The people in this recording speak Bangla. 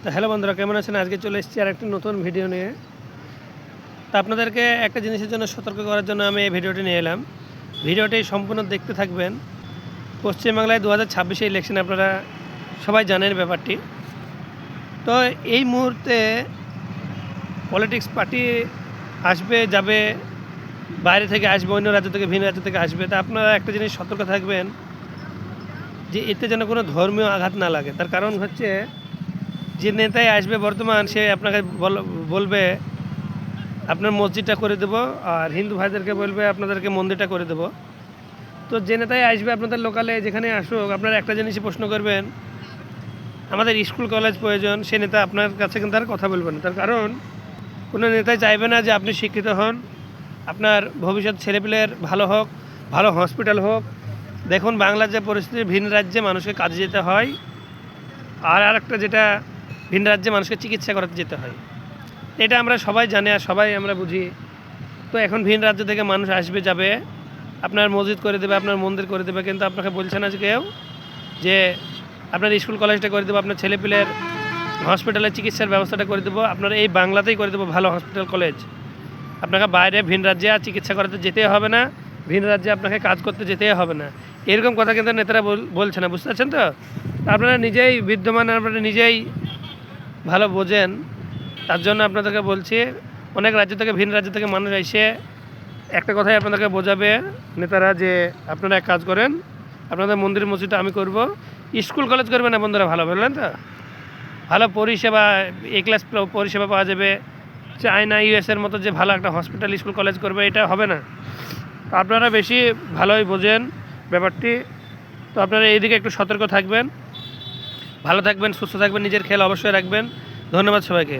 তো হ্যালো বন্ধুরা, কেমন আছেন? আজকে চলে এসেছি আর একটা নতুন ভিডিও নিয়ে। তা আপনাদেরকে একটা জিনিসের জন্য সতর্ক করার জন্য আমি এই ভিডিওটি নিয়ে এলাম। ভিডিওটি সম্পূর্ণ দেখতে থাকবেন। পশ্চিমবাংলায় 2026 ইলেকশন, আপনারা সবাই জানেন ব্যাপারটি। তো এই মুহূর্তে পলিটিক্স পার্টি আসবে যাবে, বাইরে থেকে আসবে, অন্য রাজ্য থেকে, ভিন্ন রাজ্য থেকে আসবে। তা আপনারা একটা জিনিস সতর্ক থাকবেন যে এতে যেন কোনো ধর্মীয় আঘাত না লাগে। তার কারণ হচ্ছে, যে নেতাই আসবে বর্তমান, সে আপনাকে বলবে আপনার মসজিদটা করে দেবো, আর হিন্দু ভাইদেরকে বলবে আপনাদেরকে মন্দিরটা করে দেবো। তো যে নেতাই আসবে আপনাদের লোকালে, যেখানে আসুক, আপনারা একটা জিনিসই প্রশ্ন করবেন, আমাদের স্কুল কলেজ প্রয়োজন। সে নেতা আপনার কাছে কিন্তু আর কথা বলবে না। তার কারণ কোনো নেতাই চাইবে না যে আপনি শিক্ষিত হন, আপনার ভবিষ্যৎ ছেলেপিলের ভালো হোক, ভালো হসপিটাল হোক। দেখুন বাংলার যে পরিস্থিতি, ভিন রাজ্যে মানুষকে কাজে যেতে হয়, আর একটা যেটা, ভিন রাজ্যে মানুষকে চিকিৎসা করাতে যেতে হয়। এটা আমরা সবাই জানি আর সবাই আমরা বুঝি। তো এখন ভিন রাজ্য থেকে মানুষ আসবে যাবে, আপনার মসজিদ করে দেবে, আপনার মন্দির করে দেবে, কিন্তু আপনাকে বলছে না যে কেউ যে আপনার স্কুল কলেজটা করে দেবো, আপনার ছেলেপিলের হসপিটালের চিকিৎসার ব্যবস্থাটা করে দেবো, আপনার এই বাংলাতেই করে দেবো ভালো হসপিটাল কলেজ। আপনাকে বাইরে ভিন রাজ্যে আর চিকিৎসা করাতে যেতে হবে না, ভিন রাজ্যে আপনাকে কাজ করতে যেতে হবে না। এরকম কথা কিন্তু নেতারা বলছে না, বুঝতে পারছেন? তো আপনারা নিজেই বিদ্যমান, আপনারা নিজেই ভালো বোঝেন। তার জন্য আপনাদেরকে বলছি, অনেক রাজ্য থেকে, ভিন রাজ্য থেকে মানুষ এসে একটা কথাই আপনাদেরকে বোঝাবে নেতারা, যে আপনারা এক কাজ করেন, আপনাদের মন্দির মসজিদটা আমি করব, স্কুল কলেজ করবে না বন্ধুরা। ভালো বললেন তো, ভালো পরিষেবা, এ ক্লাস পরিষেবা পাওয়া যাবে। চায়না ইউএসের মতো যে ভালো একটা হসপিটাল, স্কুল কলেজ করবে, এটা হবে না। তো আপনারা বেশি ভালোই বোঝেন ব্যাপারটি। তো আপনারা এইদিকে একটু সতর্ক থাকবেন, ভালো থাকবেন, সুস্থ থাকবেন, নিজের খেয়াল অবশ্যই রাখবেন। ধন্যবাদ সবাইকে।